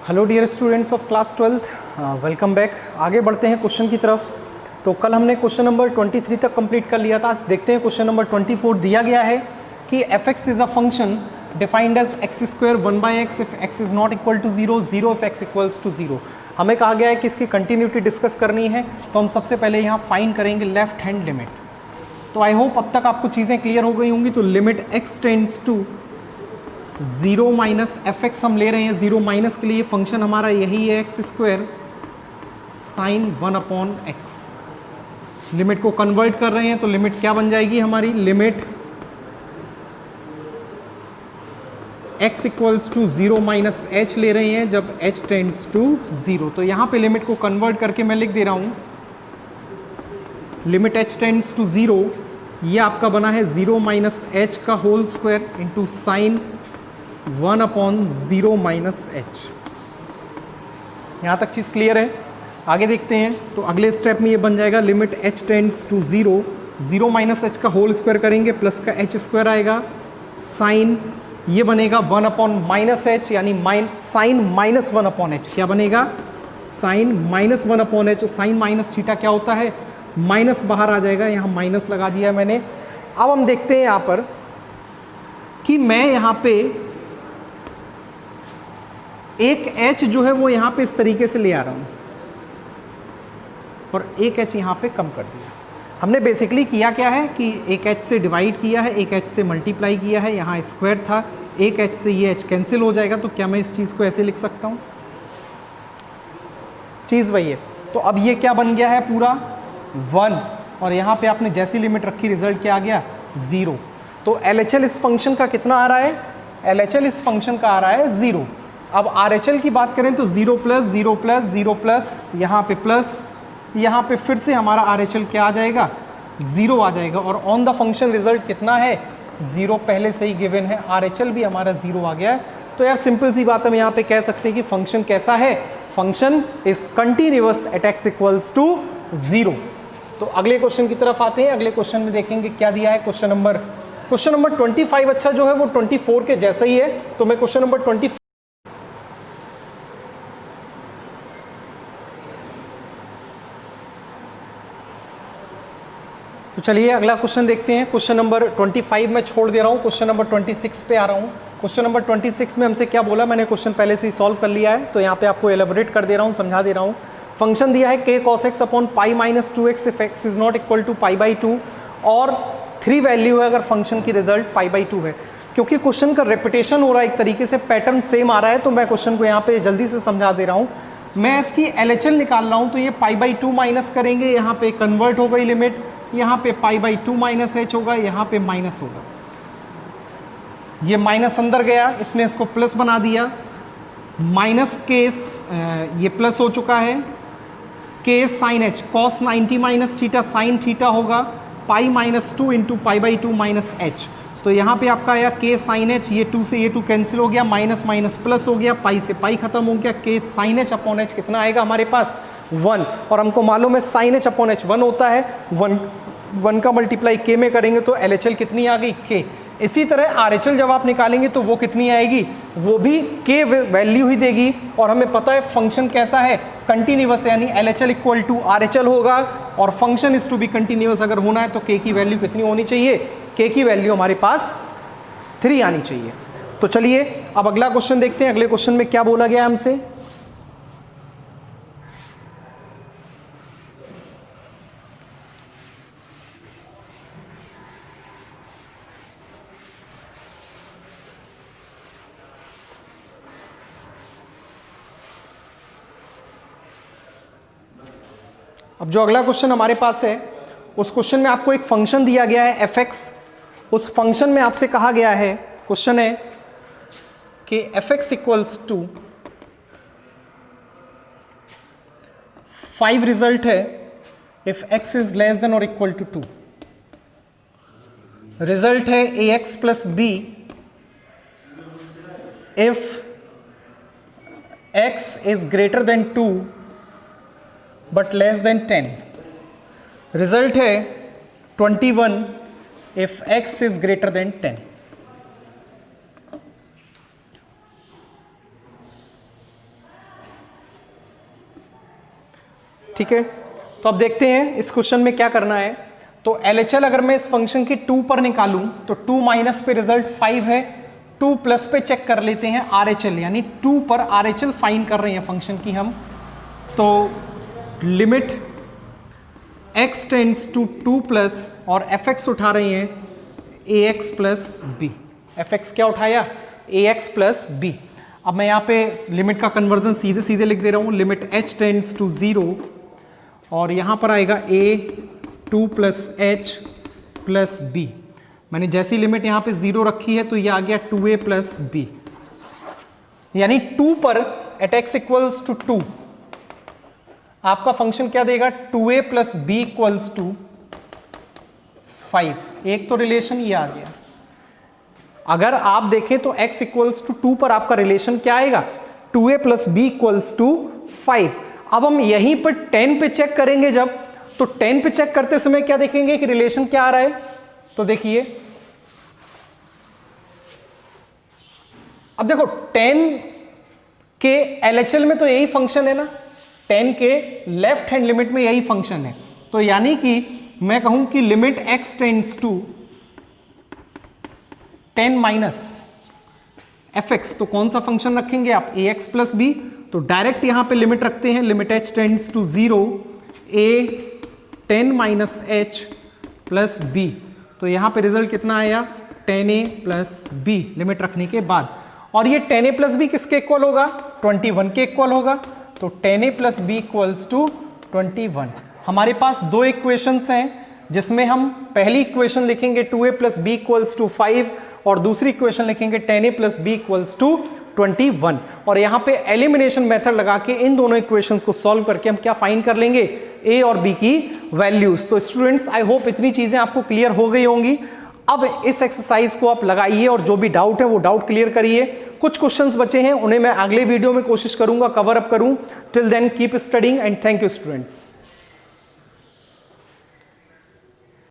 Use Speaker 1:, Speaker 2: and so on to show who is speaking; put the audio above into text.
Speaker 1: Hello dear students of class 12th, welcome back. आगे बढ़ते हैं क्वेश्चन की तरफ। तो कल हमने क्वेश्चन नंबर 23 तक कंप्लीट कर लिया था। आज देखते हैं क्वेश्चन नंबर 24। दिया गया है कि f(x) is a function defined as x square 1/x if x is not equal to 0, 0 if x equals to 0। हमें कहा गया है कि इसकी कंटिन्यूटी डिस्कस करनी है, तो हम सबसे पहले यहाँ फाइंड करेंगे लेफ्ट हैंड लिमिट। तो आई होप अब तक आपको चीज़ें क्लियर हो गई होंगी। तो limit x tends to 0 minus f(x) हम ले रहे हैं। 0 माइनस के लिए फंक्शन हमारा यही है x square sine 1/x। Limit को कन्वर्ट कर रहे हैं तो लिमिट क्या बन जाएगी हमारी? Limit x equals to 0 minus h ले रहे हैं जब h टेंड्स टू 0। तो यहाँ पे लिमिट को कन्वर्ट करके मैं लिख दे रहा हूँ लिमिट h टेंड्स टू 0, ये आपका बना है 0 माइनस h का whole square into sine 1/0 minus h। यहाँ तक चीज़ क्लियर है। आगे देखते हैं। तो अगले स्टेप में ये बन जाएगा limit h tends to 0, 0 minus h का होल स्क्वायर करेंगे प्लस का h स्क्वायर आएगा, साइन ये बनेगा 1/-h यानी साइन माइनस 1/h। क्या बनेगा? Sine minus 1/h। और साइन माइनस थीटा क्या होता है? माइनस बाहर आ जाएगा, यहाँ माइनस लगा दिया मैंने। अब हम देखते हैं यहाँ पर कि मैं यहाँ पे एक h जो है वो यहाँ पे इस तरीके से ले आ रहा हूँ और एक h यहाँ पे कम कर दिया। हमने बेसिकली किया क्या है कि एक h से डिवाइड किया है, एक h से मल्टीप्लाई किया है, यहाँ स्क्वायर था, एक h से ये h कैंसिल हो जाएगा। तो क्या मैं इस चीज़ को ऐसे लिख सकता हूँ? चीज़ वही है। तो अब ये क्या बन गया है? पूरा 1, और यहाँ पे आपने जैसी लिमिट रखी रिजल्ट क्या आ गया? 0। तो LHL इस फंक्शन का कितना आ रहा है? LHL इस फंक्शन का आ रहा है 0। अब RHL की बात करें तो 0 प्लस 0 प्लस 0 प्लस यहाँ पे प्लस, यहाँ पे फिर से हमारा RHL क्या आ जाएगा? 0 आ जाएगा। और ऑन द फंक्शन रिजल्ट कितना है? 0 पहले से ही गिवन है, RHL भी हमारा 0 आ गया है। तो यार सिंपल सी बात हम यहाँ पे कह सकते हैं कि फंक्शन कैसा है? Function is continuous at x equals to 0। तो अगले क्वेश्चन की तरफ आते हैं। अगले क्वेश्चन में देखेंगे क्या दिया है। क्वेश्चन नंबर 25 अच्छा जो है वो 24 के जैसा ही है। तो मैं क्वेश्चन नंबर 25 तो चलिए अगला क्वेश्चन देखते हैं। क्वेश्चन नंबर 25 में छोड़ दे रहा हूँ, क्वेश्चन नंबर 26 पे आ रहा हूँ। क्वेश्चन नंबर 26 में हमसे क्या बोला? मैंने क्वेश्चन पहले से ही सॉल्व कर लिया है, तो यहाँ पे आपको एलेबोरेट कर दे रहा हूँ, समझा दे रहा हूँ। फंक्शन दिया है k cos x upon pi minus 2x if x is not equal to π/2 और 3 वैल्यू है अगर फंक्शन की रिजल्ट π/2 है। क्योंकि क्वेश्चन का रेपिटेशन हो रहा है, एक तरीके से पैटर्न सेम आ रहा है, तो मैं क्वेश्चन को यहाँ पे जल्दी से समझा दे रहा हूँ। मैं इसकी LHL निकाल रहा हूँ, तो ये π/2 माइनस करेंगे, यहाँ पे कन्वर्ट हो गई लिमिट, यहाँ पे π/2 माइनस h होगा, यहाँ पे माइनस होगा। ये माइनस अंदर गया, इसने इसको प्लस बना दिया, माइनस केस ये प्लस हो चुका है, case sine h cos 90 minus theta sine theta होगा, pi minus 2 into π/2 minus h। तो यहाँ पे आपका आया के साइन h, ये 2 से ये 2 कैंसिल हो गया, माइनस माइनस प्लस हो गया, पाई से पाई खत्म हो गया, के साइन h अपॉन h कितना आएगा हमारे पास? 1। और हमको मालूम है साइन h अपॉन h 1 होता है, 1 का मल्टीप्लाई k में करेंगे तो LHL कितनी आ गई? k। इसी तरह RHL जब आप निकालेंगे तो वो कितनी आएगी? वो भी k वैल्यू ही देगी। और हमें पता है फंक्शन कैसा है? कंटिन्यूअस, यानी LHL इक्वल टू RHL होगा। और function is to be continuous अगर होना है तो k की वैल्यू कितनी होनी चाहिए? k की वैल्यू हमारे पास 3 आनी चाहिए। तो चलिए अब अगला क्वेश्चन देखते हैं। अगले क्वेश्चन में क्या बोला गया हमसे? अब जो अगला क्वेश्चन हमारे पास है, उस क्वेश्चन में आपको एक फंक्शन दिया गया है f(x). उस फंक्शन में आपसे कहा गया है, क्वेश्चन है कि f(x) इक्वल्स टू 5 रिजल्ट है if x is less than और इक्वल टू 2। रिजल्ट है ax plus b if x is greater than 2 but less than 10। Result है 21 if x is greater than 10. ठीक है, तो अब देखते हैं इस क्वेश्चन में क्या करना है। तो LHL अगर मैं इस फंक्शन की 2 पर निकालूं तो 2 माइनस पे रिजल्ट 5 है, 2 प्लस पे चेक कर लेते हैं RHL, यानी 2 पर RHL फाइंड कर रहे हैं फंक्शन की हम। तो limit x tends to 2 plus और fx उठा रहे हैं ax प्लस b। fx क्या उठाया? ax plus b। अब मैं यहाँ पे लिमिट का कन्वर्जन सीधे सीधे लिख दे रहा हूँ, लिमिट h टेंड्स टू 0 और यहाँ पर आएगा a 2 plus h plus b। मैंने जैसी लिमिट यहाँ पे 0 रखी है तो ये आ गया 2a प्लस b, यानी 2 पर एट x इक्वल्स टू 2 आपका फंक्शन क्या देगा? 2a plus b equals to 5। एक तो रिलेशन ये आ गया। अगर आप देखें तो x इक्वल्स टू 2 पर आपका रिलेशन क्या आएगा? 2a plus b equals to 5। अब हम यहीं पर 10 पे चेक करेंगे जब, तो 10 पे चेक करते समय क्या देखेंगे कि रिलेशन क्या आ रहा है? तो देखिए, अब देखो 10 के LHL में तो यही फंक्शन है ना, 10 के लेफ्ट हैंड लिमिट में यही फंक्शन है। तो यानी कि मैं कहूं कि limit x tends to 10 minus fx, तो कौन सा फंक्शन रखेंगे आप? ax plus b। तो डायरेक्ट यहां पे लिमिट रखते हैं, limit h tends to 0 a 10 minus h plus b। तो यहां पे रिजल्ट कितना आया? 10a प्लस b लिमिट रखने के बाद। और ये 10a प्लस b किसके इक्वल होगा? 21 के इक्वल होगा। तो 10a plus b equals to 21। हमारे पास दो इक्वेशंस हैं जिसमें हम पहली इक्वेशन लिखेंगे 2a plus b equals to 5 और दूसरी इक्वेशन लिखेंगे 10a plus b equals to 21। और यहाँ पे एलिमिनेशन मेथड लगा के इन दोनों इक्वेशंस को सॉल्व करके हम क्या फाइंड कर लेंगे? a और b की वैल्यूज। तो स्टूडेंट्स आई होप इतनी चीजें आपको क्लियर हो गई होंगी। अब इस एक्सरसाइज को आप लगाइए और जो भी डाउट है वो डाउट क्लियर करिए। कुछ क्वेश्चंस बचे हैं, उन्हें मैं अगले वीडियो में कोशिश करूंगा कवर अप करूं। Till then keep studying and thank you students.